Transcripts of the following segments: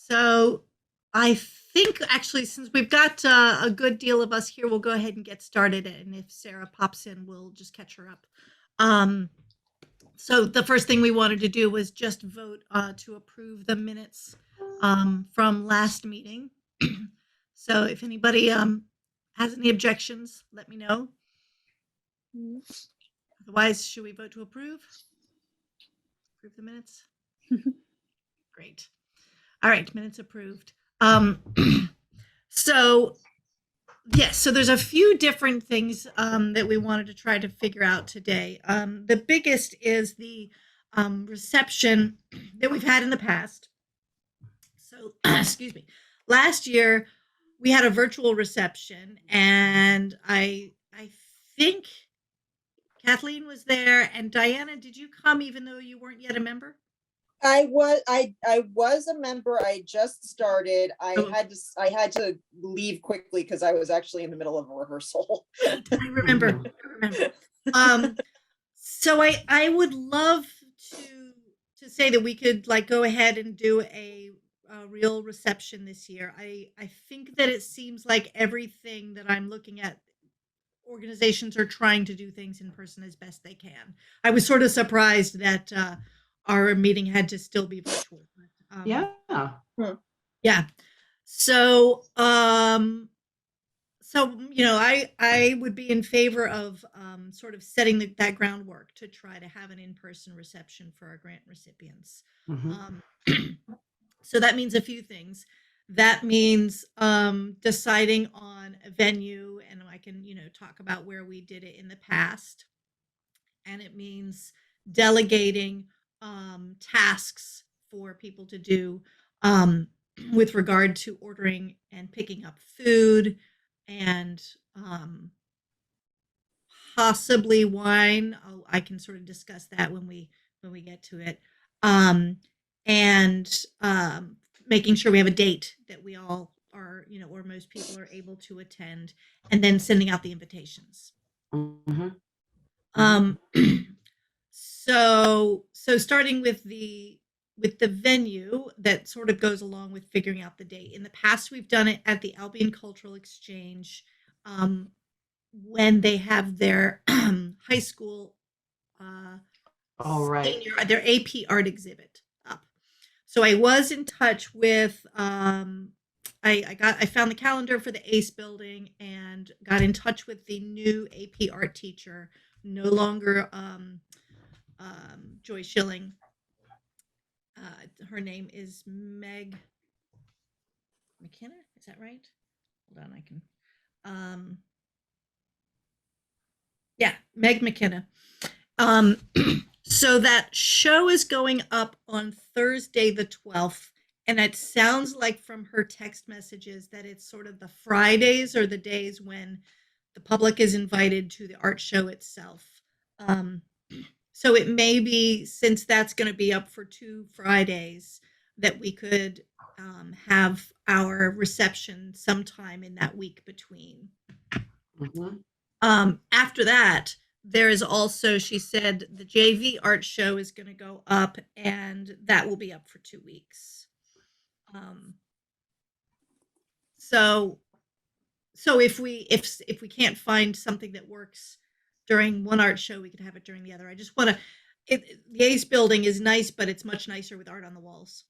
So I think actually, since we've got a good deal of us here, we'll go ahead and get started. And if Sarah pops in, we'll just catch her up. Um, so the first thing we wanted to do was just vote to approve the minutes from last meeting. So if anybody has any objections, let me know. Otherwise, should we vote to approve? Approve the minutes? Great. All right, minutes approved. So yes, so there's a few different things that we wanted to try to figure out today. The biggest is the reception that we've had in the past. So, excuse me. Last year we had a virtual reception, and I think Kathleen was there, and Diana, did you come even though you weren't yet a member? I was a member. I just started. Oh. I had to leave quickly because I was actually in the middle of a rehearsal. I remember. So I would love to say that we could like go ahead and do a real reception this year. I think that it seems like everything that I'm looking at, organizations are trying to do things in person as best they can. I was sort of surprised that our meeting had to still be virtual. Yeah. Yeah. So I would be in favor of sort of setting that groundwork to try to have an in-person reception for our grant recipients. So that means a few things. That means deciding on a venue, and I can talk about where we did it in the past. And it means delegating tasks for people to do with regard to ordering and picking up food, and possibly wine. I can sort of discuss that when we get to it, and making sure we have a date that we all are, or most people are able to attend, and then sending out the invitations. So starting with the venue, that sort of goes along with figuring out the date. In the past, we've done it at the Albion Cultural Exchange when they have their high school All right. senior, their AP art exhibit up. So I was in touch with I found the calendar for the ACE building and got in touch with the new AP art teacher, no longer Joy Schilling. Her name is Meg McKenna. Is that right? Hold on, I can. Yeah, Meg McKenna. So that show is going up on Thursday the 12th. And it sounds like from her text messages that it's sort of the Fridays or the days when the public is invited to the art show itself. So it may be, since that's going to be up for 2 Fridays, that we could have our reception sometime in that week between. After that, there is also, she said, the JV art show is going to go up, and that will be up for 2 weeks. So if we can't find something that works during one art show, we could have it during the other. I just want to. The ACE building is nice, but it's much nicer with art on the walls.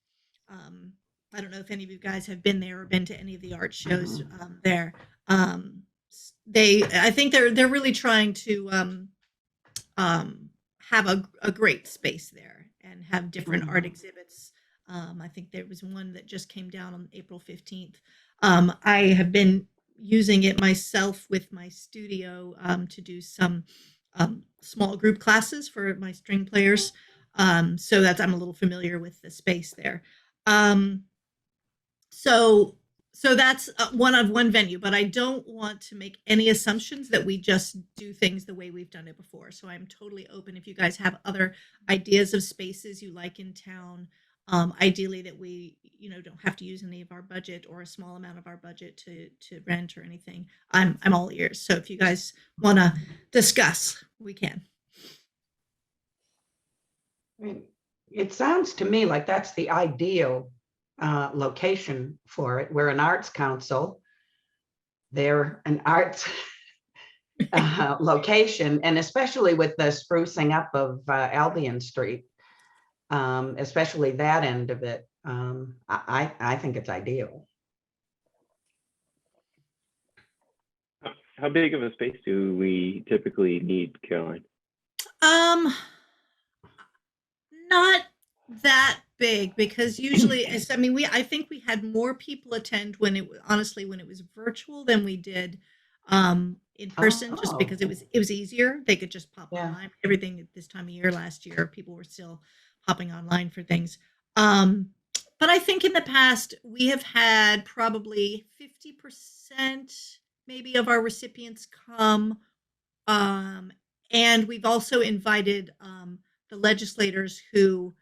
I don't know if any of you guys have been there or been to any of the art shows there. I think they're really trying to have a great space there and have different art exhibits. I think there was one that just came down on April 15th. I have been using it myself with my studio to do some small group classes for my string players. So that's, I'm a little familiar with the space there. So that's one venue, but I don't want to make any assumptions that we just do things the way we've done it before. So I'm totally open if you guys have other ideas of spaces you like in town. Ideally that we, don't have to use any of our budget or a small amount of our budget to rent or anything. I'm all ears. So if you guys want to discuss, we can. I mean, it sounds to me like that's the ideal location for it. We're an arts council. They're an arts location, and especially with the sprucing up of Albion Street, especially that end of it, I think it's ideal. How big of a space do we typically need, Caroline? Not that big, because usually, I think we had more people attend when it honestly when it was virtual than we did in person, just because it was easier. They could just pop online. Everything at this time of year last year, people were still popping online for things. But I think in the past we have had probably 50% maybe of our recipients come, and we've also invited the legislators who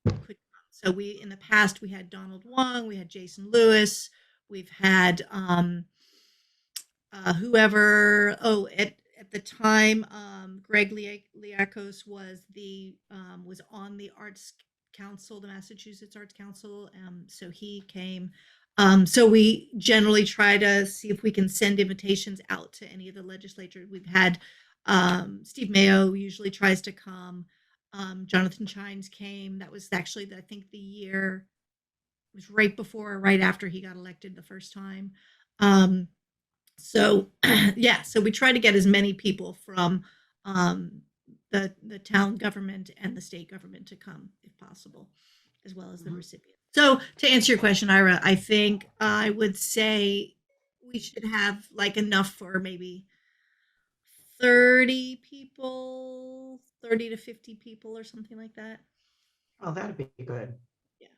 could come. So we in the past we had Donald Wong, we had Jason Lewis, we've had whoever. Oh, at the time, Greg Liakos was was on the Arts Council, the Massachusetts Arts Council. So he came. So we generally try to see if we can send invitations out to any of the legislators. We've had Steve Mayo usually tries to come. Jonathan Chines came. That was actually, I think, the year, it was right before or right after he got elected the first time. So yeah, so we try to get as many people from the town government and the state government to come if possible, as well as the recipient. So to answer your question, Ira, I think I would say we should have like enough for maybe 30 people, 30 to 50 people or something like that. Oh, that'd be good. Yeah.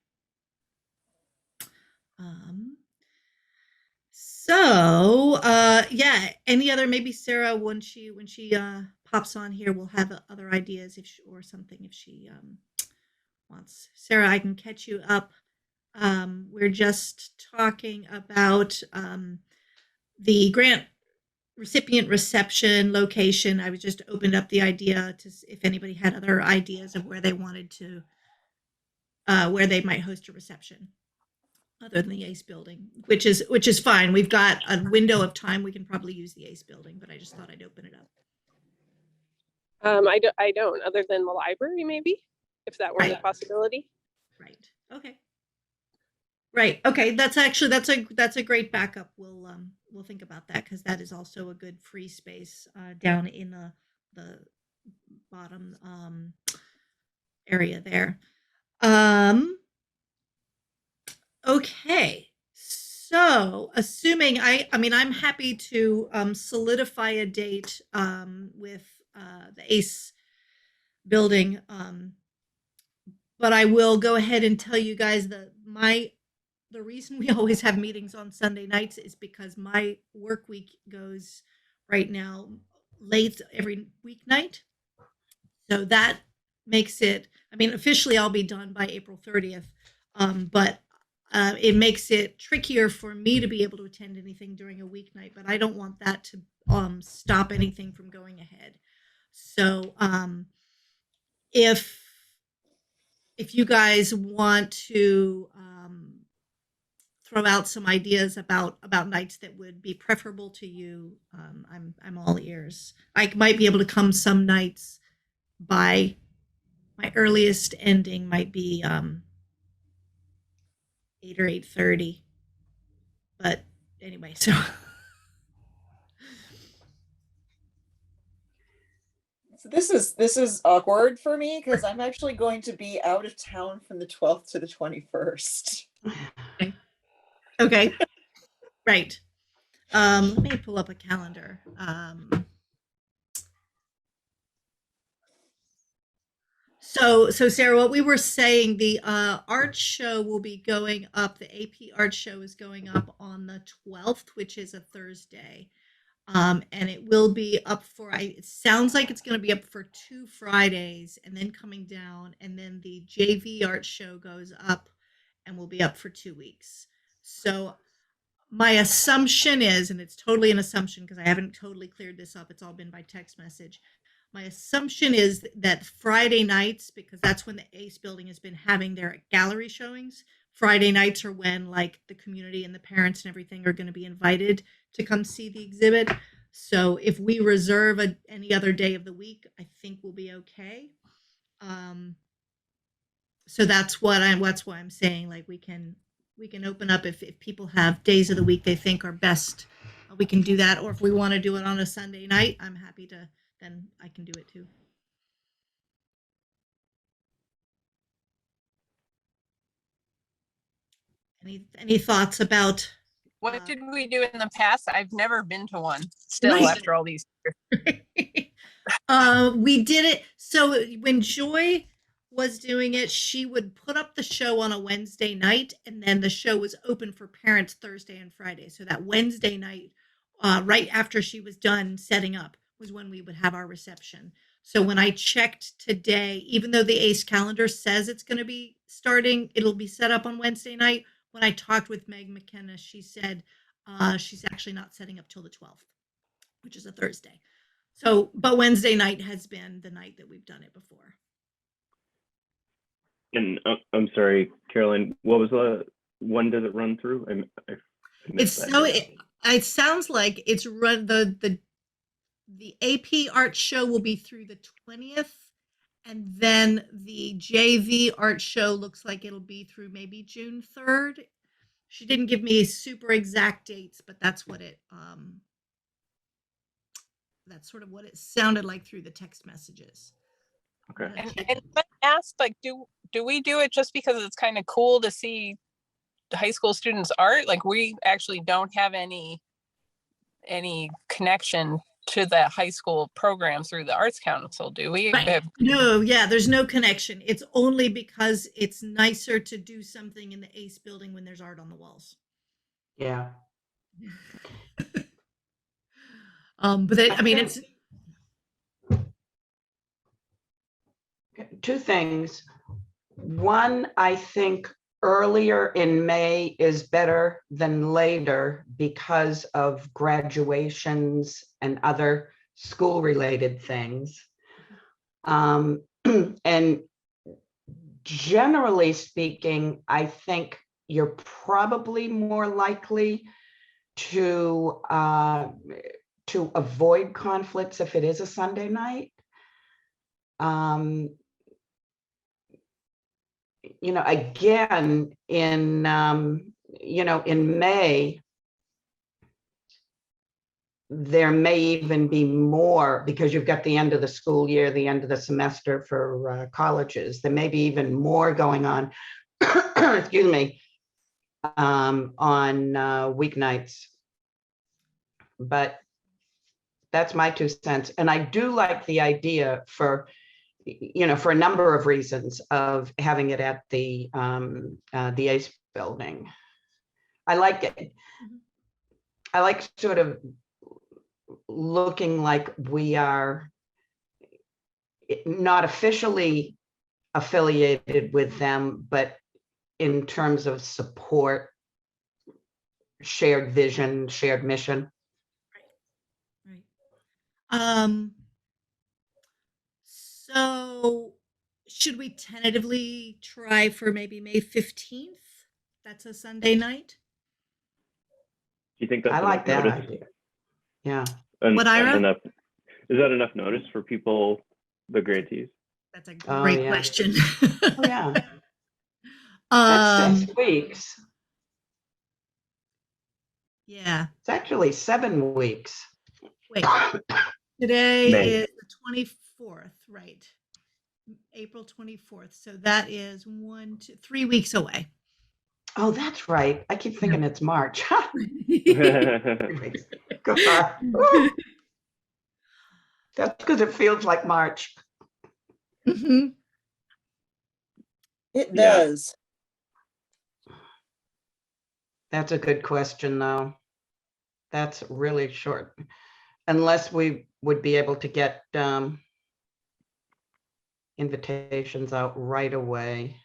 So yeah, any other, maybe Sarah, when she pops on here, we'll have other ideas or something if she wants. Sarah, I can catch you up. We're just talking about the grant recipient reception location. I was just opened up the idea to if anybody had other ideas of where they wanted to where they might host a reception other than the ACE building, which is fine. We've got a window of time. We can probably use the ACE building, but I just thought I'd open it up. I don't, other than the library, maybe, if that were a possibility. Right. Okay. Right. Okay. That's a great backup. We'll think about that, because that is also a good free space down in the bottom area there. Okay. So assuming I'm happy to solidify a date with the ACE building, but I will go ahead and tell you guys that the reason we always have meetings on Sunday nights is because my work week goes right now late every weeknight. So that makes it, officially I'll be done by April 30th, but it makes it trickier for me to be able to attend anything during a weeknight, but I don't want that to stop anything from going ahead. So if you guys want to throw out some ideas about nights that would be preferable to you, I'm all ears. I might be able to come some nights. By my earliest ending might be 8 or 8:30. But anyway, so this is awkward for me because I'm actually going to be out of town from the 12th to the 21st. Okay. Right. Let me pull up a calendar. So Sarah, what we were saying, the art show will be going up. The AP art show is going up on the 12th, which is a Thursday. And it will be up for, it sounds like it's going to be up for 2 Fridays and then coming down. And then the JV art show goes up and will be up for 2 weeks. So my assumption is, and it's totally an assumption because I haven't totally cleared this up, it's all been by text message. My assumption is that Friday nights, because that's when the ACE building has been having their gallery showings, Friday nights are when like the community and the parents and everything are going to be invited to come see the exhibit. So if we reserve any other day of the week, I think we'll be okay. So that's why I'm saying like we can open up if people have days of the week they think are best, we can do that. Or if we want to do it on a Sunday night, I'm happy to, then I can do it too. Any thoughts about What did we do in the past? I've never been to one still Right. after all these years. we did it. So when Joy was doing it, she would put up the show on a Wednesday night, and then the show was open for parents Thursday and Friday. So that Wednesday night, right after she was done setting up, was when we would have our reception. So when I checked today, even though the ACE calendar says it's going to be starting, it'll be set up on Wednesday night. When I talked with Meg McKenna, she said she's actually not setting up till the 12th, which is a Thursday. So, but Wednesday night has been the night that we've done it before. And I'm sorry, Carolyn, what was when does it run through? I It's missed that. so it sounds like it's run the AP art show will be through the 20th, and then the JV art show looks like it'll be through maybe June 3rd. She didn't give me super exact dates, but that's what it that's sort of what it sounded like through the text messages. Okay. And I asked, like, do we do it just because it's kind of cool to see high school students' art? Like, we actually don't have any connection to the high school program through the Arts Council, do we? Right. No, yeah, there's no connection. It's only because it's nicer to do something in the ACE building when there's art on the walls. Yeah. But I mean, it's two things. One, I think earlier in May is better than later because of graduations and other school-related things. And generally speaking, I think you're probably more likely to avoid conflicts if it is a Sunday night. You know, again, in in May, there may even be more because you've got the end of the school year, the end of the semester for colleges. There may be even more going on, excuse me, on weeknights. But that's my 2 cents. And I do like the idea for a number of reasons of having it at the ACE building. I like it. I like sort of looking like we are not officially affiliated with them, but in terms of support, shared vision, shared mission. right. So should we tentatively try for maybe May 15th? That's a Sunday night. Do you think that's I like enough that notice? idea. Yeah. What, Ira? Is that enough notice for people, the grantees? That's a great yeah. question. Oh, yeah. That's 6 weeks. Yeah. It's actually 7 weeks. Wait. Today May. is the 24th, right? April 24th. So that is 3 weeks away. Oh, that's right. I keep thinking it's March. God. That's because it feels like March. Mhm. It Yeah. does. That's a good question, though. That's really short. Unless we would be able to get invitations out right away.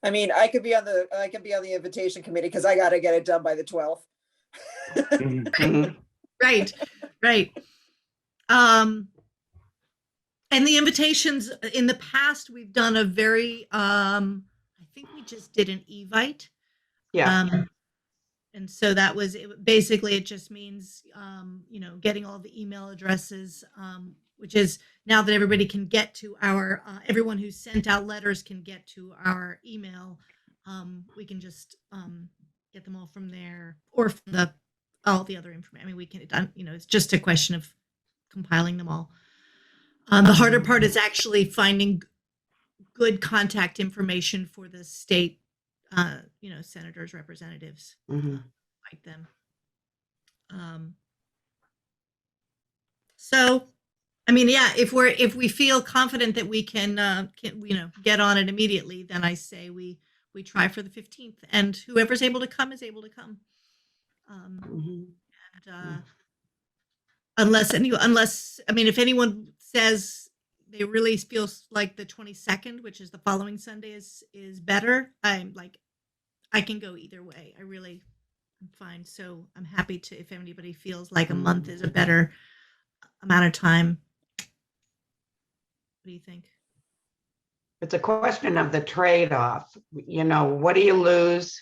I mean, I could be on the invitation committee because I got to get it done by the 12th. Mhm. Right. And the invitations in the past, we've done a very, I think we just did an Evite. Yeah. And so that was it. Basically, it just means, getting all the email addresses, which is now that everybody can get to our, everyone who sent out letters can get to our email. We can just get them all from there or from all the other information. I mean, we can, it's just a question of compiling them all. The harder part is actually finding good contact information for the state, senators, representatives, like them. So, I mean, yeah, if we feel confident that we can get on it immediately, then I say we try for the 15th, and whoever's able to come is able to come. And unless I mean, if anyone says they really feel like the 22nd, which is the following Sunday, is better, I can go either way. I'm fine. So I'm happy to, if anybody feels like a month is a better amount of time. What do you think? It's a question of the trade-off. What do you lose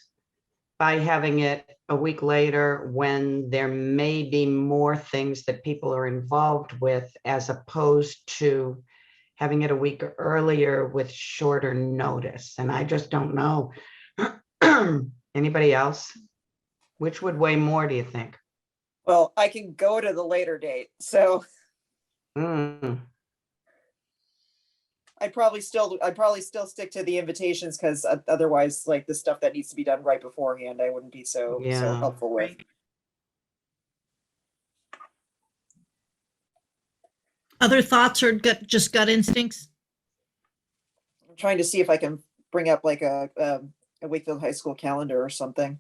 by having it a week later when there may be more things that people are involved with, as opposed to having it a week earlier with shorter notice? And I just don't know. Anybody else? Which would weigh more, do you think? Well, I can go to the later date, so I'd probably still stick to the invitations, because otherwise, like, the stuff that needs to be done right beforehand, I wouldn't be so helpful with. Right. Other thoughts or just gut instincts? I'm trying to see if I can bring up like a Wakefield High School calendar or something.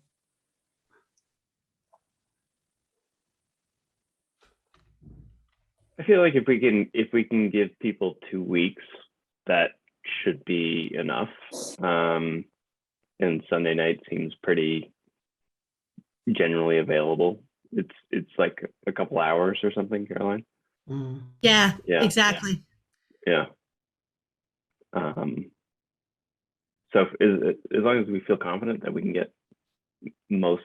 I feel like if we can give people 2 weeks, that should be enough. And Sunday night seems pretty generally available. It's like a couple hours or something, Caroline. Yeah, Yeah. exactly. Yeah. So as long as we feel confident that we can get most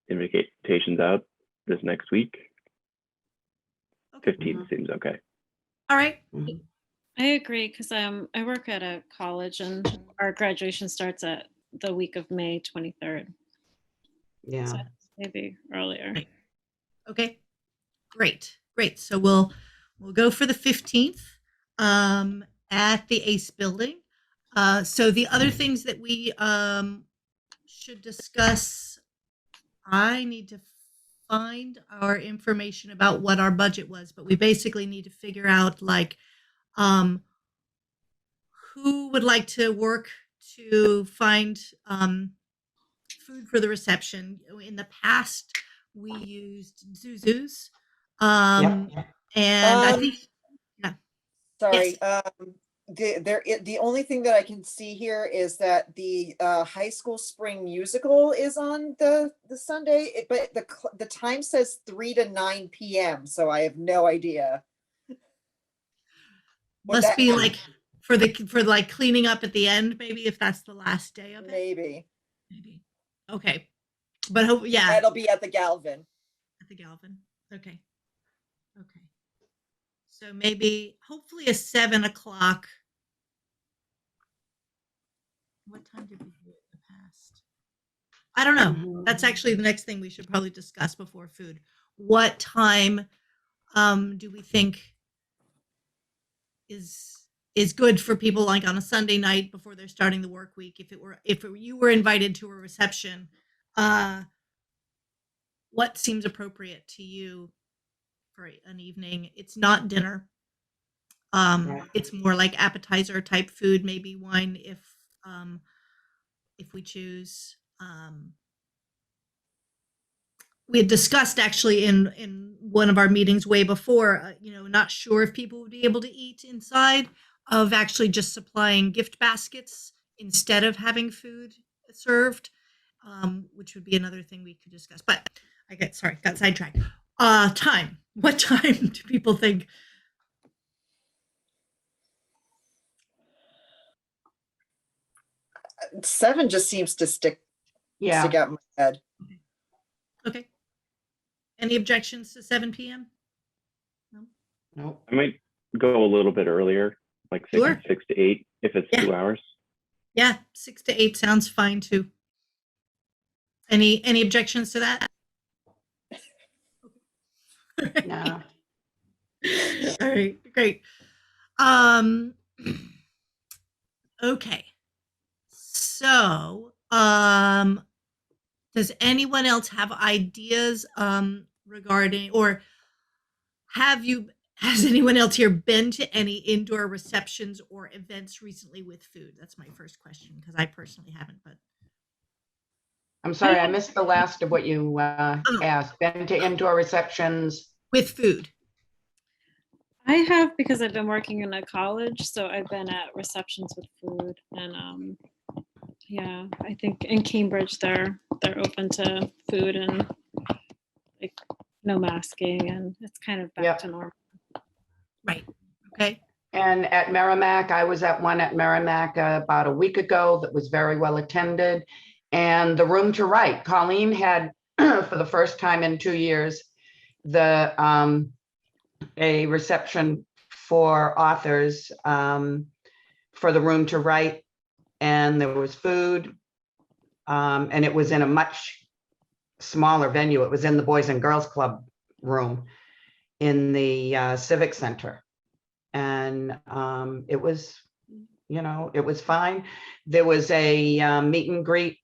invitations out this next week, Okay. 15th seems okay. All right. I agree, because I work at a college and our graduation starts at the week of May 23rd. Yeah. So maybe earlier. Right. Okay. Great. So we'll go for the 15th at the ACE building. So the other things that we should discuss, I need to find our information about what our budget was, but we basically need to figure out, like, who would like to work to find food for the reception. In the past, we used Zuzu's, and I think, Sorry. Yes. The only thing that I can see here is that the high school spring musical is on the Sunday, but the time says 3 to 9 p.m. So I have no idea. must be like for like cleaning up at the end, maybe, if that's the last day of it. Maybe. Okay, but yeah, That'll be at the Galvin. at the Galvin. Okay. So maybe, hopefully, a 7 o'clock. What time did we do it in the past? I don't know. That's actually the next thing we should probably discuss before food. What time do we think is good for people, like on a Sunday night before they're starting the work week? If you were invited to a reception, what seems appropriate to you for an evening? It's not dinner. It's more like appetizer type food, maybe wine if we choose. We had discussed, actually, in one of our meetings way before, not sure if people would be able to eat inside, of actually just supplying gift baskets instead of having food served, which would be another thing we could discuss. But got sidetracked. Time. What time do people think? 7 just seems to stick Yeah, out in my head. Okay. Any objections to 7 PM? No? nope. I might go a little bit earlier, like Sure. 6 to 8, if it's Yeah. 2 hours. Yeah, 6 to 8 sounds fine too. Any objections to that? No. All right, great. Um, okay. So, does anyone else have ideas regarding, or has anyone else here been to any indoor receptions or events recently with food? That's my first question, because I personally haven't, but I'm sorry, I missed the last of what you asked. Been to indoor receptions? with food. I have, because I've been working in a college, so I've been at receptions with food, and yeah, I think in Cambridge they're open to food and like no masking, and it's kind of back Yep. to normal. Right. Okay. And at Merrimack, I was at one at Merrimack about a week ago that was very well attended. And the room to write, Colleen had, for the first time in 2 years, a reception for authors for the room to write, and there was food, and it was in a much smaller venue. It was in the Boys and Girls Club room in the Civic Center. And it was, it was fine. There was a meet and greet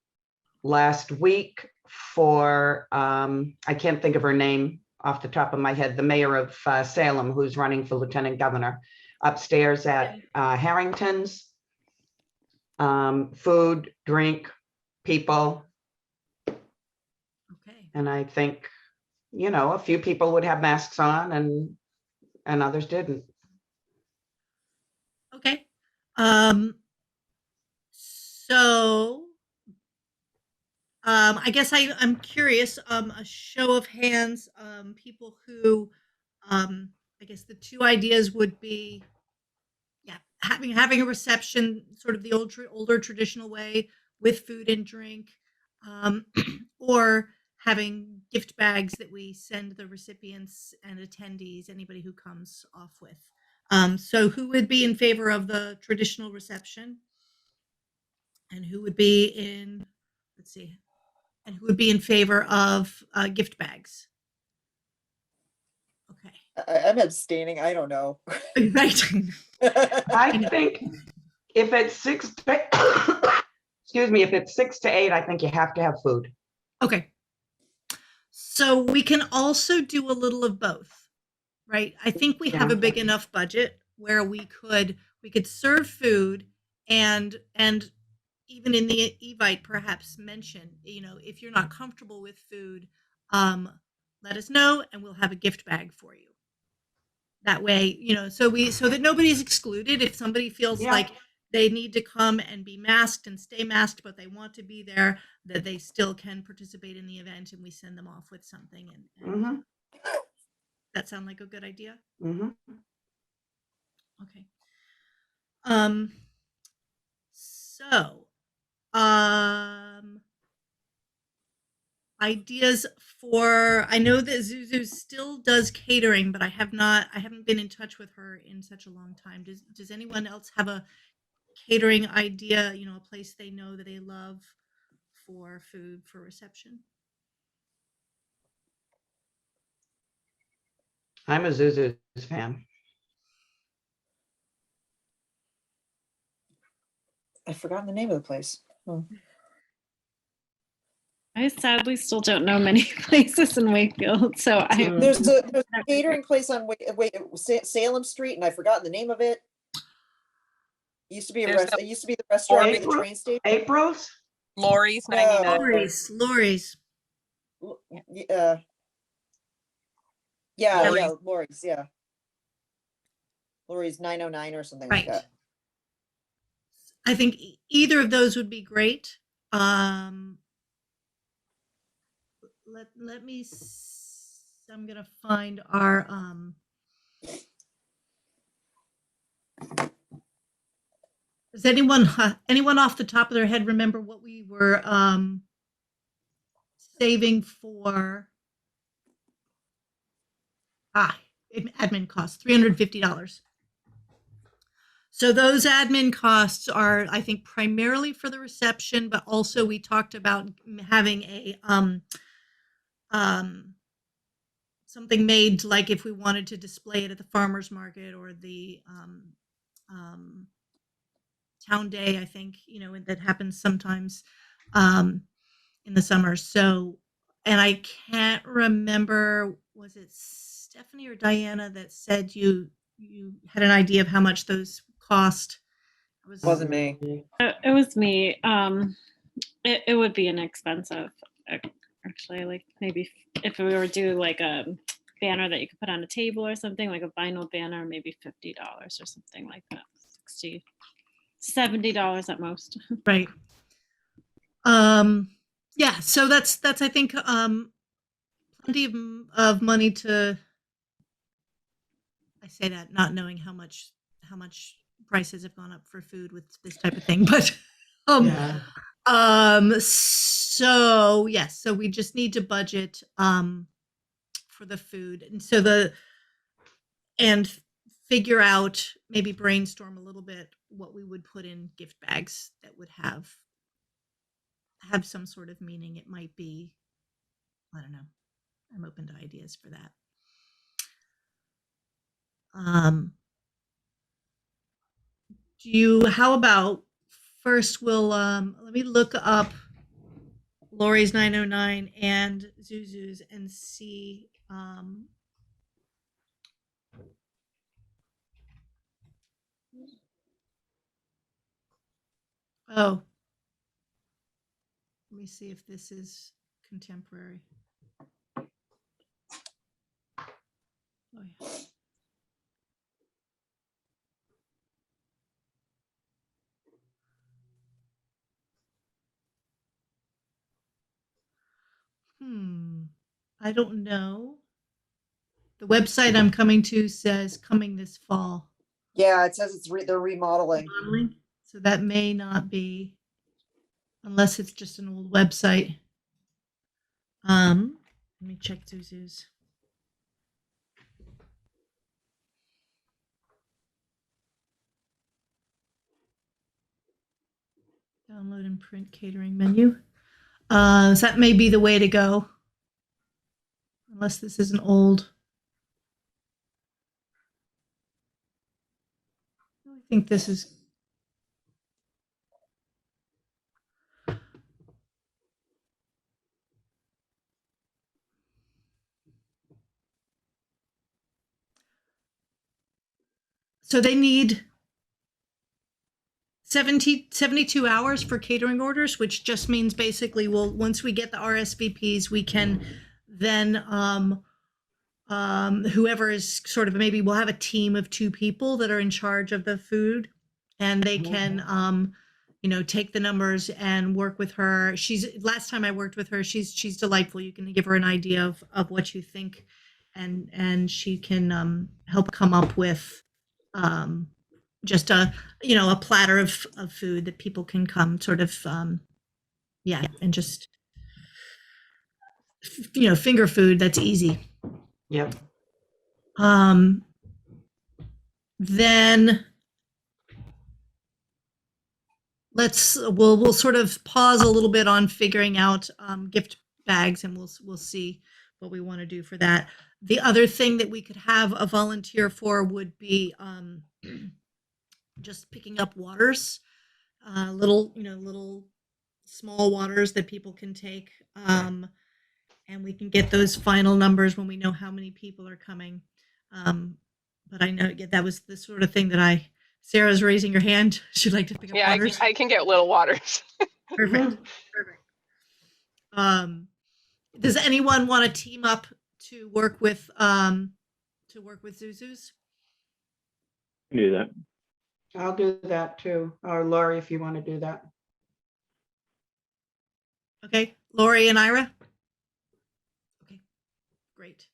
last week for, I can't think of her name off the top of my head, the mayor of Salem, who's running for lieutenant governor, upstairs at Harrington's. Food, drink, people. Okay. And I think, a few people would have masks on and others didn't. Okay. So I guess I'm curious, a show of hands, people who, I guess the two ideas would be, yeah, having a reception, sort of the older traditional way with food and drink, or having gift bags that we send the recipients and attendees, anybody who comes off with. So who would be in favor of the traditional reception? And who would be in, let's see, and who would be in favor of gift bags? Okay. I'm abstaining. I don't know. Right. I think if it's 6 to, excuse me, if it's 6 to 8, I think you have to have food. Okay. So we can also do a little of both, right? I think we have Yeah. a big enough budget where we could serve food and even in the Evite perhaps mention, if you're not comfortable with food, let us know and we'll have a gift bag for you. That way, so that nobody's excluded. If somebody feels Yeah. like they need to come and be masked and stay masked, but they want to be there, that they still can participate in the event, and we send them off with something. And that sound like a good idea? Okay. So, ideas for, I know that Zuzu still does catering, but I haven't been in touch with her in such a long time. Does anyone else have a catering idea, a place they know that they love for food for reception? I'm a Zuzu's fan. I've forgotten the name of the place. I sadly still don't know many places in Wakefield, so There's a catering place on Salem Street, and I've forgotten the name of it. It used to be it used to be the restaurant at the train station. April's? Lori's No. 99. Lori's. Yeah, Lori's. Lori's, yeah. Lori's 909 or something Right. like that. I think either of those would be great. Let me, I'm gonna find our Does anyone off the top of their head remember what we were saving for admin costs? $350. So those admin costs are, I think, primarily for the reception, but also we talked about having a something made, like if we wanted to display it at the farmer's market or the town day, I think, that happens sometimes in the summer. So, and I can't remember, was it Stephanie or Diana that said you had an idea of how much those cost? Wasn't me. It was me. It would be inexpensive, actually. Like maybe if we were to do like a banner that you could put on a table or something, like a vinyl banner, maybe $50 or something like that. $60, $70 at most. Right. Yeah. So that's I think plenty of money to. I say that not knowing how much prices have gone up for food with this type of thing, but Yeah. so yes, so we just need to budget for the food, and so and figure out, maybe brainstorm a little bit what we would put in gift bags that would have some sort of meaning. It might be, I don't know. I'm open to ideas for that. How about first we'll let me look up Lori's 909 and Zuzu's and see oh, let me see if this is contemporary. Oh, yeah. I don't know. The website I'm coming to says coming this fall. Yeah, it says they're remodeling. Modeling. So that may not be, unless it's just an old website. Let me check Zuzu's. Download and print catering menu. So that may be the way to go. Unless this is an old. I think this is. So they need 72 hours for catering orders, which just means basically, well, once we get the RSVPs, we can then whoever is sort of, maybe we'll have a team of 2 people that are in charge of the food, and they can take the numbers and work with her. Last time I worked with her, she's delightful. You can give her an idea of what you think, and she can help come up with just a platter of food that people can come sort of and just finger food that's easy. Yep. Then we'll sort of pause a little bit on figuring out gift bags, and we'll see what we want to do for that. The other thing that we could have a volunteer for would be just picking up waters, little small waters that people can take, and we can get those final numbers when we know how many people are coming. But I know that was the sort of thing that Sarah's raising her hand. She'd like to pick up Yeah, waters. I can get little waters. Perfect. Does anyone want to team up to work with Zuzu's? Can do that. I'll do that too. Or Lori, if you want to do that. Okay, Lori and Ira. Okay, great.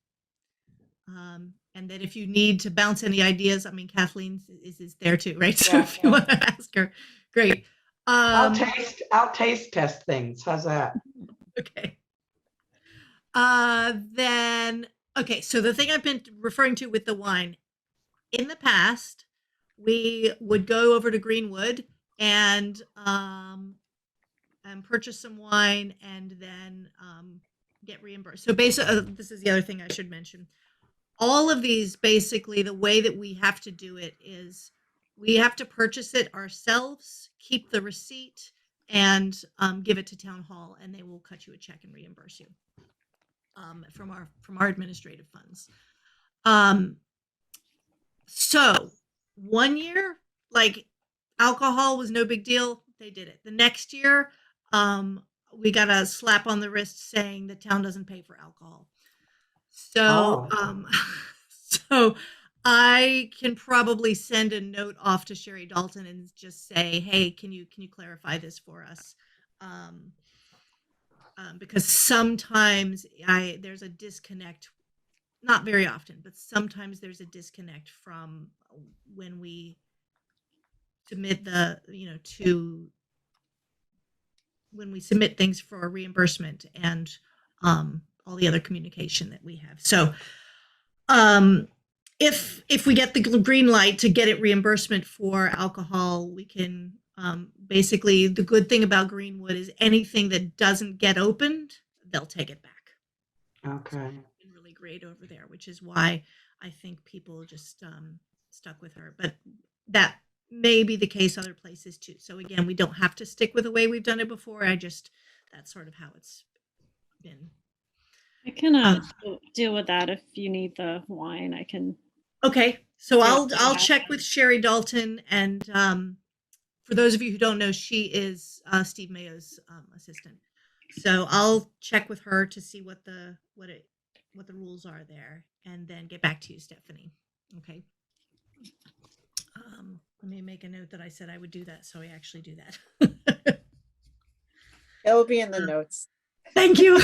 And then if you need to bounce any ideas, I mean, Kathleen is there too, right? So Yeah, if you want to ask her, great. I'll taste test things. How's that? Okay. Then, okay, so the thing I've been referring to with the wine, in the past, we would go over to Greenwood and purchase some wine and then get reimbursed. So basically, this is the other thing I should mention. All of these, basically, the way that we have to do it is we have to purchase it ourselves, keep the receipt, and give it to town hall, and they will cut you a check and reimburse you from our administrative funds. So 1 year, like, alcohol was no big deal. They did it. The next year, we got a slap on the wrist saying the town doesn't pay for alcohol. So, Oh. so I can probably send a note off to Sherry Dalton and just say, hey, can you clarify this for us? Because sometimes there's a disconnect, not very often, but sometimes there's a disconnect from when we submit when we submit things for reimbursement and all the other communication that we have. So if we get the green light to get it reimbursement for alcohol, we can basically, the good thing about Greenwood is anything that doesn't get opened, they'll take it back. Okay. So it's been really great over there, which is why I think people just stuck with her. But that may be the case other places too. So again, we don't have to stick with the way we've done it before. That's sort of how it's been. I can deal with that if you need the wine. I can. Okay, so Yeah, I'll yeah. check with Sherry Dalton, and for those of you who don't know, she is Steve Mayo's assistant. So I'll check with her to see what the rules are there, and then get back to you, Stephanie. Okay. Let me make a note that I said I would do that, so I actually do that. It'll be in the notes. Thank you.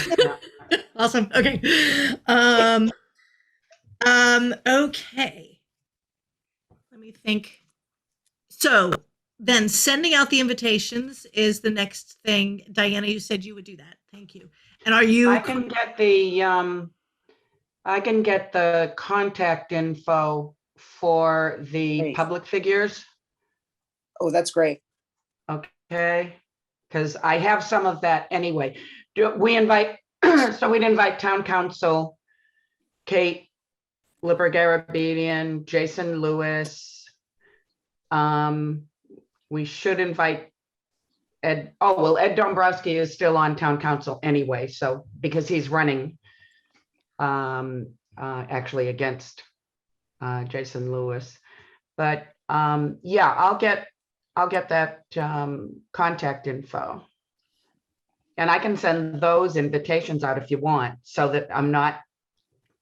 Awesome. Okay. Okay. Let me think. So then sending out the invitations is the next thing. Diana, you said you would do that. Thank you. And are you? I can get the contact info for the Great. public figures. Oh, that's great. Okay, because I have some of that anyway. We invite, so we'd invite town council, Kate Liber-Garabedian, Jason Lewis. We should invite Ed. Oh, well, Ed Dombrowski is still on town council anyway, so because he's running actually against Jason Lewis. But yeah, I'll get that contact info. And I can send those invitations out if you want, so that I'm not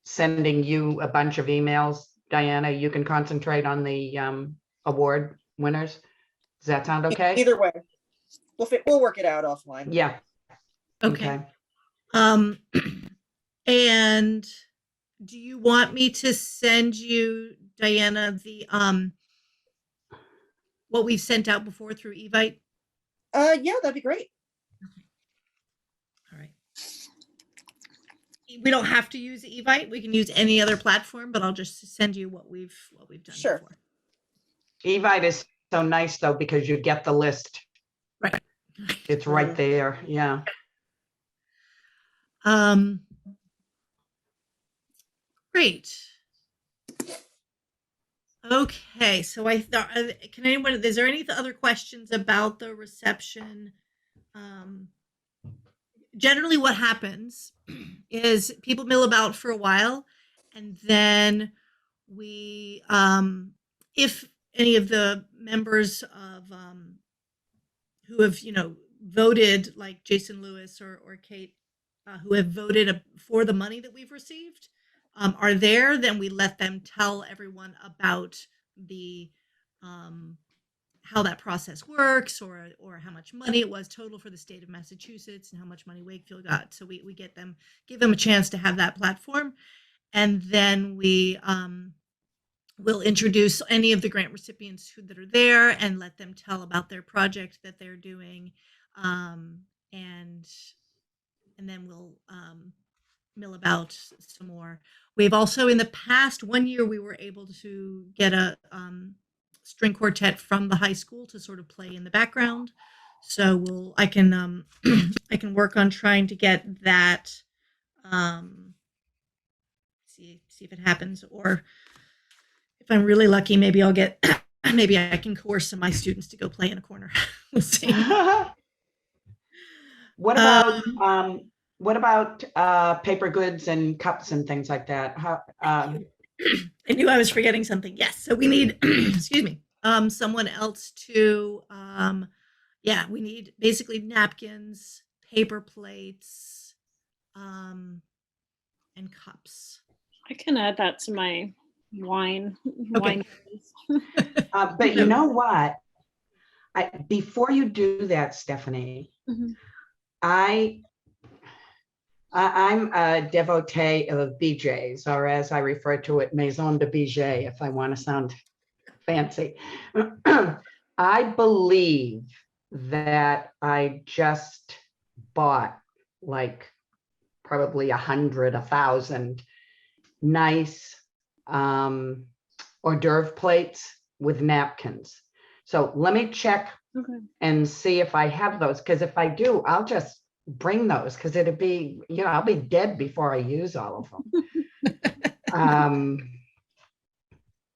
sending you a bunch of emails. Diana, you can concentrate on the award winners. Does that sound okay? Either way, we'll work it out offline. Yeah. Okay. And do you want me to send you, Diana, the what we've sent out before through Evite? Yeah, that'd be great. All right. We don't have to use Evite. We can use any other platform, but I'll just send you what we've done Sure. before. Evite is so nice though, because you get the list. Right. It's right there. Yeah. Great. Okay, so I thought, can anyone, is there any other questions about the reception? Generally what happens is people mill about for a while, and then we, if any of the members of, who have, voted, like Jason Lewis or Kate, who have voted for the money that we've received, are there, then we let them tell everyone about the how that process works, or how much money it was total for the state of Massachusetts and how much money Wakefield got. So we give them a chance to have that platform. And then we will introduce any of the grant recipients that are there and let them tell about their project that they're doing. And then we'll mill about some more. We've also, in the past 1 year, we were able to get a string quartet from the high school to sort of play in the background. So I can I can work on trying to get that. See if it happens, or if I'm really lucky, maybe I'll get maybe I can coerce some of my students to go play in a corner. We'll see. What about paper goods and cups and things like that? How, I knew I was forgetting something. Yes. So we need, excuse me, someone else to, yeah, we need basically napkins, paper plates, and cups. I can add that to my wine. Okay. but you know what? Before you do that, Stephanie, Mhm. I'm a devotee of BJ's, or as I refer to it, Maison de Bijay, if I want to sound fancy. I believe that I just bought like probably 100, 1,000 nice hors d'oeuvre plates with napkins. So let me check Okay. and see if I have those, because if I do, I'll just bring those, because it'd be, I'll be dead before I use all of them.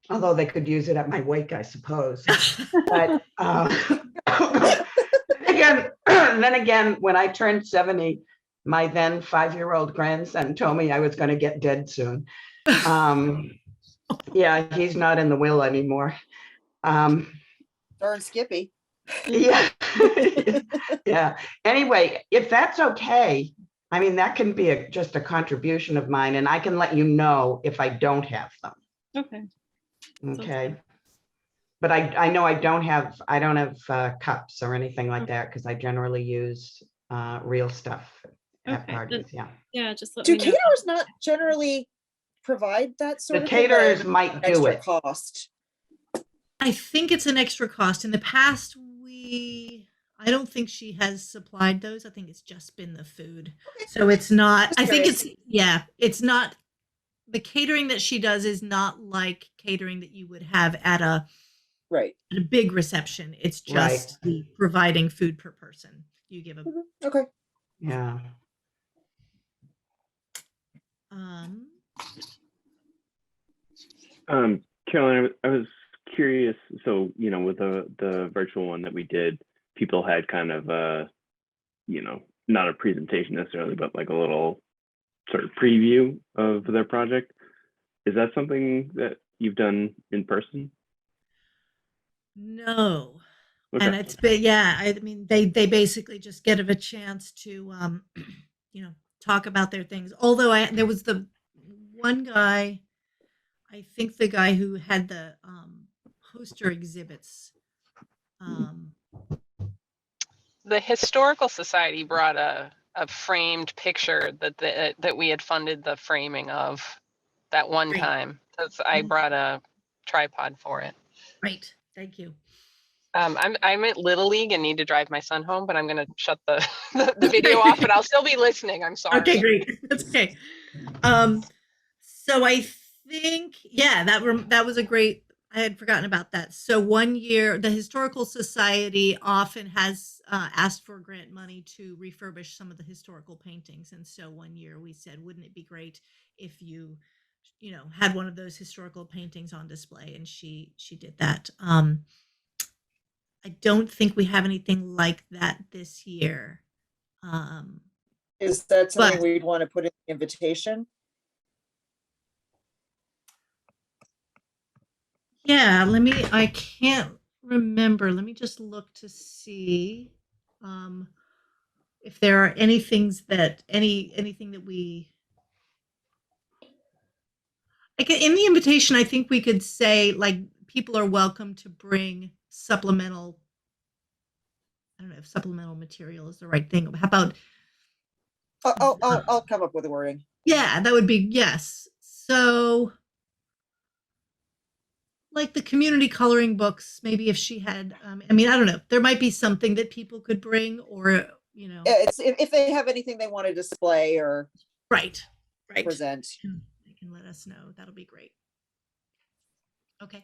Although they could use it at my wake, I suppose. But then again, when I turned 70, my then 5-year-old grandson told me I was going to get dead soon. Yeah, he's not in the will anymore. Darn Skippy. Yeah. Yeah. Anyway, if that's okay, I mean, that can be just a contribution of mine, and I can let you know if I don't have them. Okay. Okay. But I know I don't have cups or anything like that, because I generally use real stuff at Okay. parties. Yeah. Yeah, just let Do me know. caterers not generally provide that sort The of thing, or caterers is it might do extra it. cost? I think it's an extra cost. In the past, I don't think she has supplied those. I think it's just been the food. So it's not, Just I think curious. it's not, the catering that she does is not like catering that you would have at a Right. big reception. It's Right. just the providing food per person. You give a, Okay. Yeah. Caroline, I was curious. So, with the virtual one that we did, people had kind of not a presentation necessarily, but like a little sort of preview of their project. Is that something that you've done in person? no. Okay. And it's been, yeah, I mean, they basically just get a chance to, talk about their things. Although there was the one guy, I think the guy who had the poster exhibits. The Historical Society brought a framed picture that we had funded the framing of that one Great. time. I brought a tripod for it. Right. Thank you. I'm at Little League and need to drive my son home, but I'm gonna shut the video off, but I'll still be listening. I'm sorry. Okay, great. That's okay. So I think, yeah, that was a great, I had forgotten about that. So 1 year, the Historical Society often has asked for grant money to refurbish some of the historical paintings. And so 1 year we said, wouldn't it be great if you had one of those historical paintings on display? And she did that. I don't think we have anything like that this year. Is that something But- we'd want to put in the invitation? Yeah, I can't remember. Let me just look to see if there are anything that we like in the invitation. I think we could say like people are welcome to bring supplemental. I don't know if supplemental material is the right thing. How about I'll come up with a wording. yeah, that would be yes. So, like the community coloring books, maybe if she had, I mean, I don't know, there might be something that people could bring, or, you know, It's if they have anything they want to display or right, right. present. They can let us know. That'll be great. Okay.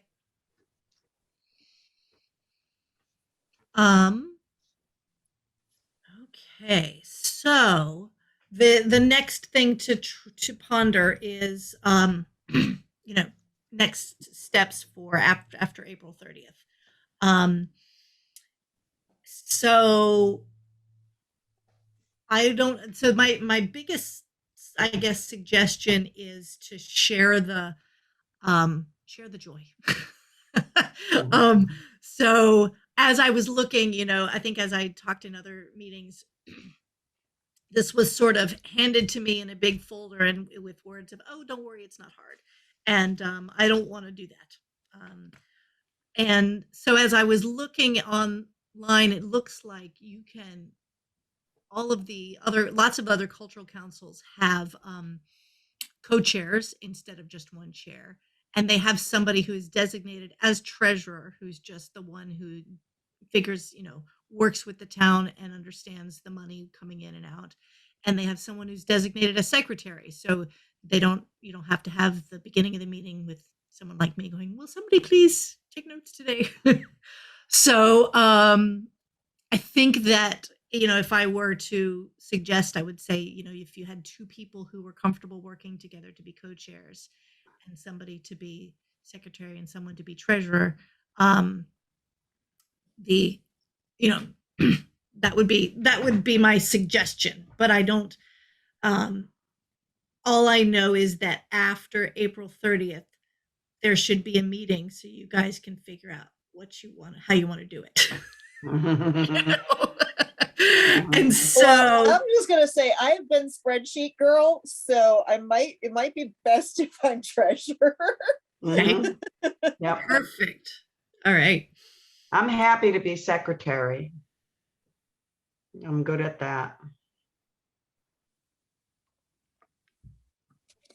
Okay, so the next thing to ponder is you know, next steps for after April 30th. So I don't, so my biggest, I guess, suggestion is to share the joy. So as I was looking, you know, I think as I talked in other meetings, this was sort of handed to me in a big folder and with words of, oh, don't worry, it's not hard. And I don't want to do that. And so as I was looking online, it looks like you can, all of the other, lots of other cultural councils have co-chairs instead of just one chair. And they have somebody who is designated as treasurer, who's just the one who figures, you know, works with the town and understands the money coming in and out. And they have someone who's designated as secretary. So you don't have to have the beginning of the meeting with someone like me going, will somebody please take notes today? So I think that, you know, if I were to suggest, I would say, you know, if you had two people who were comfortable working together to be co-chairs and somebody to be secretary and someone to be treasurer, the, you know, that would be my suggestion. But I don't, all I know is that after April 30th, there should be a meeting so you guys can figure out what you want, how you want to do it. And so Well, I'm just gonna say I've been spreadsheet girl, so it might be best if I'm treasurer. Mhm. Yep. perfect. All right. I'm happy to be secretary. I'm good at that.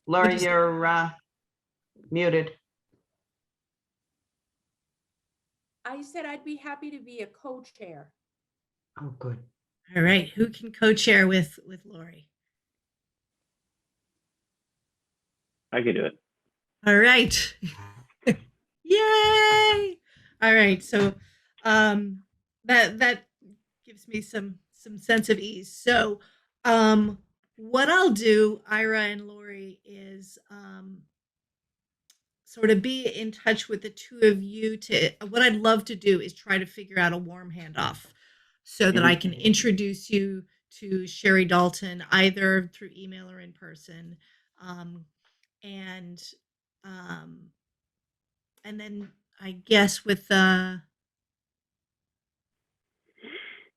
Laura, Would you- you're muted. I said I'd be happy to be a co-chair. Oh, good. All right. Who can co-chair with Lori? I could do it. All right. Yay! All right. So that gives me some sense of ease. So what I'll do, Ira and Lori, is sort of be in touch with the two of you. To what I'd love to do is try to figure out a warm handoff so that I can introduce you to Sherry Dalton either through email or in person. And then I guess with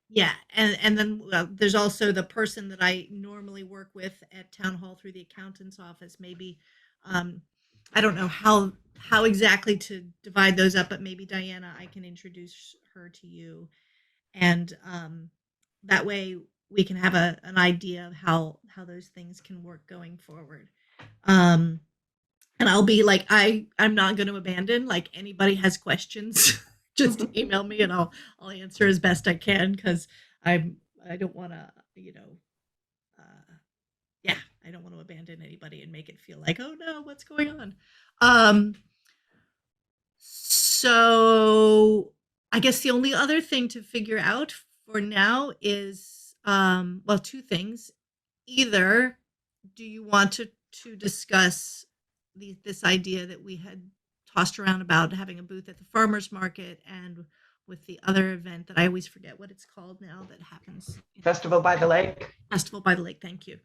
yeah, and then there's also the person that I normally work with at town hall through the accountant's office. Maybe I don't know how exactly to divide those up, but maybe Diana, I can introduce her to you, and that way we can have an idea of how those things can work going forward. And I'll be like, I'm not going to abandon. Like anybody has questions, just email me and I'll answer as best I can because I don't want to, you know, yeah, I don't want to abandon anybody and make it feel like, oh no, what's going on? So I guess the only other thing to figure out for now is, well, two things. Either do you want to discuss this idea that we had tossed around about having a booth at the farmers market and with the other event that I always forget what it's called now that happens. Festival by the Lake. Festival by the Lake. Thank you.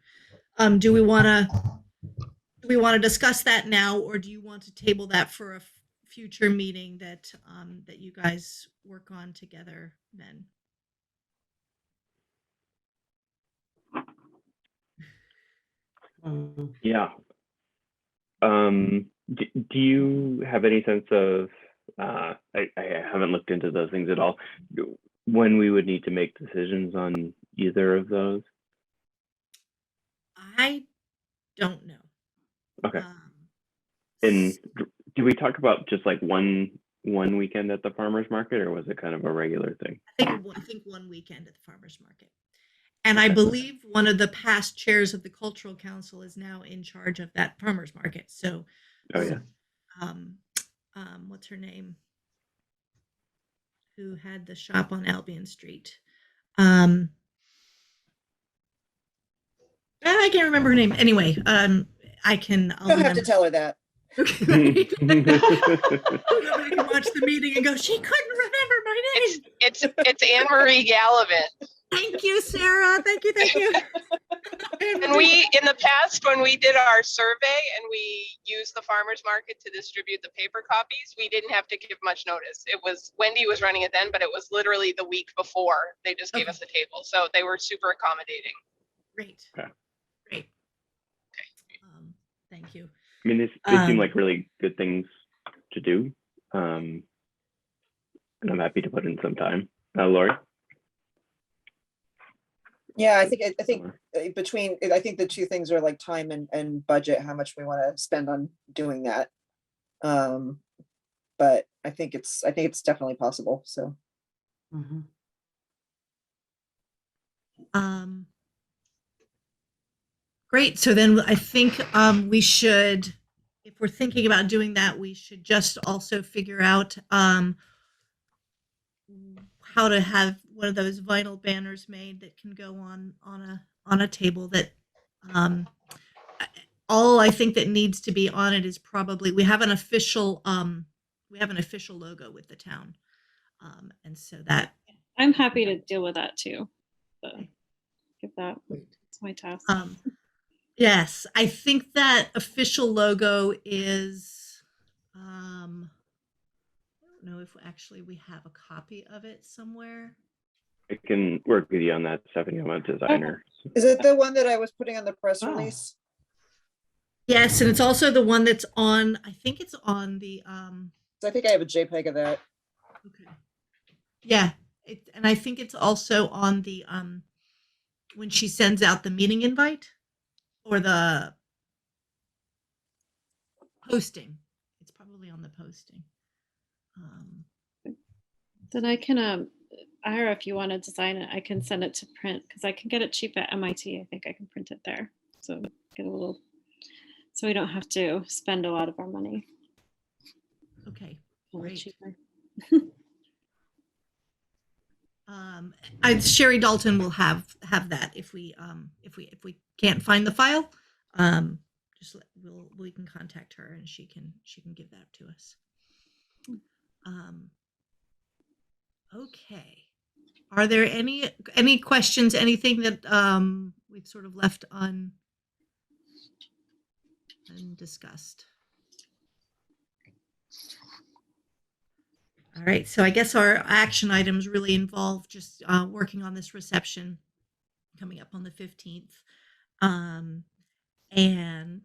Do we want to discuss that now, or do you want to table that for a future meeting that that you guys work on together then? Mm. Yeah. Do you have any sense of, I haven't looked into those things at all, when we would need to make decisions on either of those? I don't know. Okay. And do we talk about just like one weekend at the farmer's market, or was it kind of a regular thing? I think one weekend at the farmer's market. And I Okay. believe one of the past chairs of the cultural council is now in charge of that farmer's market. So, Oh yeah. what's her name? Who had the shop on Albion Street? I can't remember her name. Anyway, I'll You don't have to remember. tell her that. Nobody can watch the meeting and go, she couldn't remember my name. It's Anne Marie Gallivan. Thank you, Sarah. Thank you. And we, in the past, when we did our survey and we used the farmer's market to distribute the paper copies, we didn't have to give much notice. It was, Wendy was running it then, but it was literally the week before they just gave Okay. us the table. So they were super accommodating. Great. Okay. Great. Thank you. I mean, they seem like really good things to do, and I'm happy to put in some time. Lori? Yeah, I think I think the two things are like time and budget, how much we want to spend on doing that. But I think it's definitely possible. So Mhm. Great. So then I think we should, if we're thinking about doing that, we should just also figure out how to have one of those vinyl banners made that can go on a table that all I think that needs to be on it is probably we have an official logo with the town. And so that I'm happy to deal with that too. But give that, it's my task. yes, I think that official logo is I don't know if actually we have a copy of it somewhere. I can work with you on that, Stephanie. I'm a designer. is it the one that I was putting on the press Oh. release? Yes, and it's also the one that's on, I think it's on the I think I have a JPEG of that. okay. Yeah, and I think it's also on the when she sends out the meeting invite or the posting. It's probably on the posting. Then I can, Ira, if you want to design it, I can send it to print because I can get it cheap at MIT. I think I can print it there. So get a little, so we don't have to spend a lot of our money. Okay, A little great. cheaper. Sherry Dalton will have that if we can't find the file. We can contact her and she can give that to us. Okay. Are there any questions? Anything that we've sort of left undiscussed? All right. So I guess our action items really involve just working on this reception coming up on the 15th. And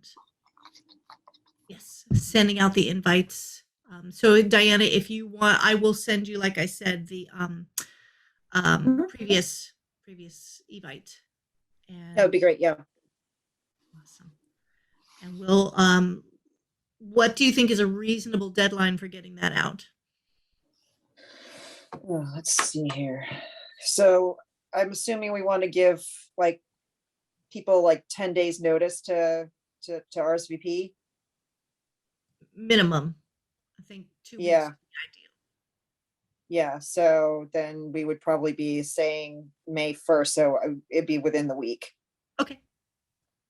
yes, sending out the invites. So Diana, if you want, I will send you, like I said, the previous evite. And That would be great. Yeah. awesome. And we'll what do you think is a reasonable deadline for getting that out? Oh, let's see here. So I'm assuming we want to give like people like 10 days notice to RSVP. Minimum. I think 2 weeks Yeah. would be ideal. Yeah, so then we would probably be saying May 1st, so it'd be within the week. Okay.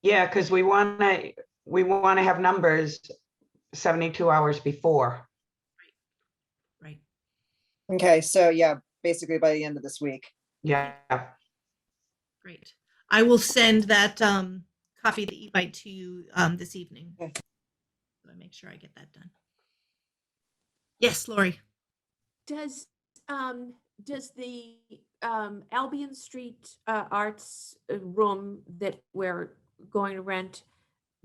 Yeah, because we want to have numbers 72 hours before. Right. Okay, so yeah, basically by the end of this week. Yeah. Great. I will send that copy of the e-bite to you this evening. Okay. So I make sure I get that done. Yes, Lori. Does the Albion Street Arts room that we're going to rent,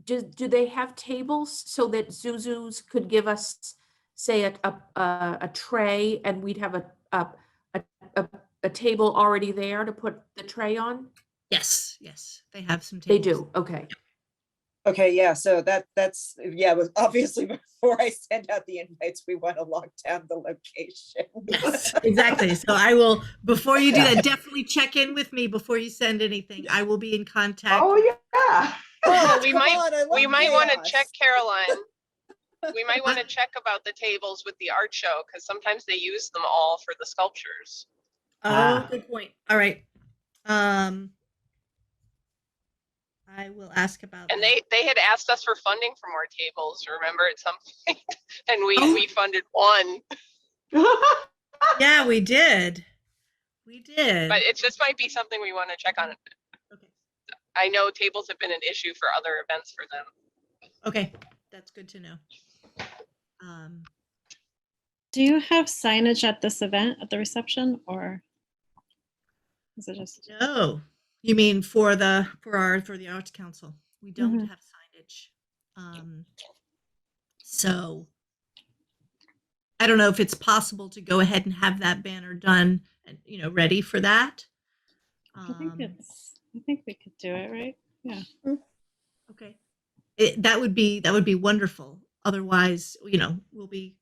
do they have tables so that Zuzu's could give us, say, a tray and we'd have a table already there to put the tray on? Yes, they have some They tables. do. Okay. Okay, yeah, so that's, yeah, was obviously before I send out the invites, we want to lock down the location. Yes, exactly. So I will, before you do Yeah. that, definitely check in with me before you send anything. I will be in contact. Oh, yeah. Oh, We come might- on, I We love might want to chaos. check, Caroline. We might want to check about the tables with the art show, because sometimes they use them all for the sculptures. Oh, good point. All right. I will ask about And that. they had asked us for funding for more tables, remember, at some point? And Oh. we funded one, Yeah, we did. We did. but it just might be something we want to check on. Okay. I know tables have been an issue for other events for them. Okay. That's good to know. Do you have signage at this event at the reception, or is it just? No, you mean for the Arts Council? We don't Mhm. have signage. So I don't know if it's possible to go ahead and have that banner done and ready for that. I think we could do it, right? Yeah. Okay. That would be wonderful. Otherwise, we'll be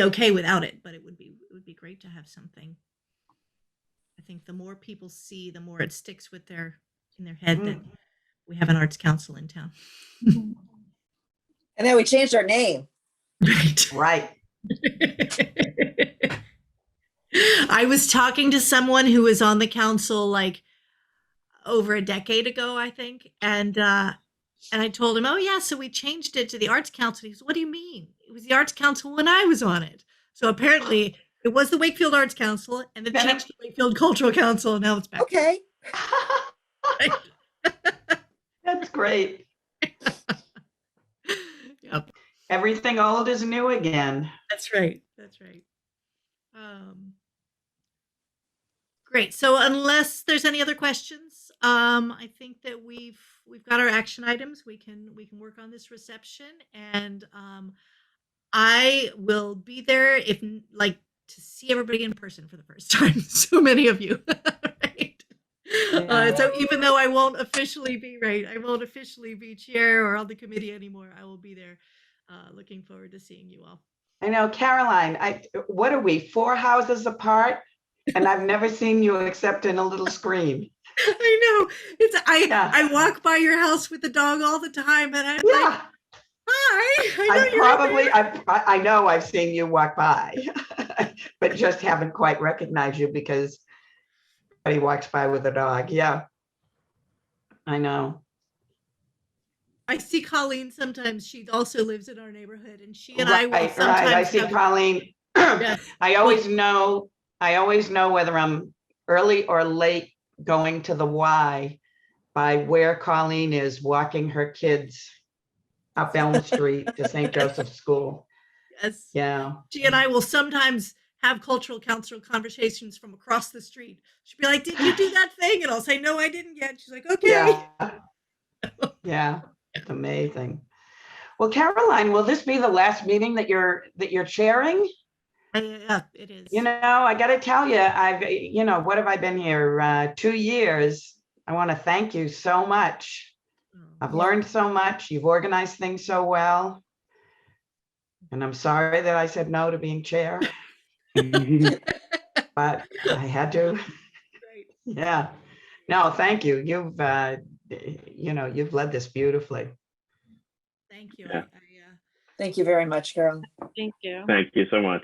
okay without it, but it would be great to have something. I think the more people see, the more it sticks with in their head that we have an arts council in town. And then we changed our name. Right. Right. I was talking to someone who was on the council like over a decade ago, I think, and I told him, "Oh yeah, so we changed it to the Arts Council." He said, "What do you mean? It was the Arts Council when I was on it." So apparently, it was the Wakefield Arts Council, and then changed to Wakefield Cultural Council, and now it's back. Okay. That's great. Yep. Everything old is new again. That's right. That's right. Great. So unless there's any other questions, I think that we've got our action items. We can work on this reception, and I will be there if to see everybody in person for the first time. So many of you, right? Yeah. So even though I won't officially be chair or on the committee anymore, I will be there. Looking forward to seeing you all. I know, Caroline, what are we, 4 houses apart? And I've never seen you except in a little screen. I know. Yeah. I walk by your house with the dog all the time, and I'm like, Yeah, hi. I I know I've seen you walk by, but just haven't quite recognized you because he walks by with a dog. Yeah, I know. I see Colleen sometimes. She also lives in our neighborhood, and she and I will Right, sometimes right. I see have- Colleen. Yes. I always know whether I'm early or late going to the Y by where Colleen is walking her kids up Elm Street to St. Joseph's School. Yes. Yeah. She and I will sometimes have cultural council conversations from across the street. She'll be like, "Did you do that thing?" And I'll say, "No, I didn't yet." She's like, "Okay." Yeah. Yeah. Amazing. Well, Caroline, will this be the last meeting that you're chairing? Yeah, it is. I got to tell you, what have I been here? 2 years. I want to thank you so much. I've learned so much. You've organized things so well. And I'm sorry that I said no to being chair, but I had to. Right. Yeah. No, thank you. You've led this beautifully. Thank you. Yeah. Thank you very much, Carol. Thank you. Thank you so much.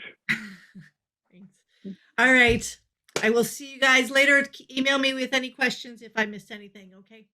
Thanks. All right. I will see you guys later. Email me with any questions if I missed anything. Okay.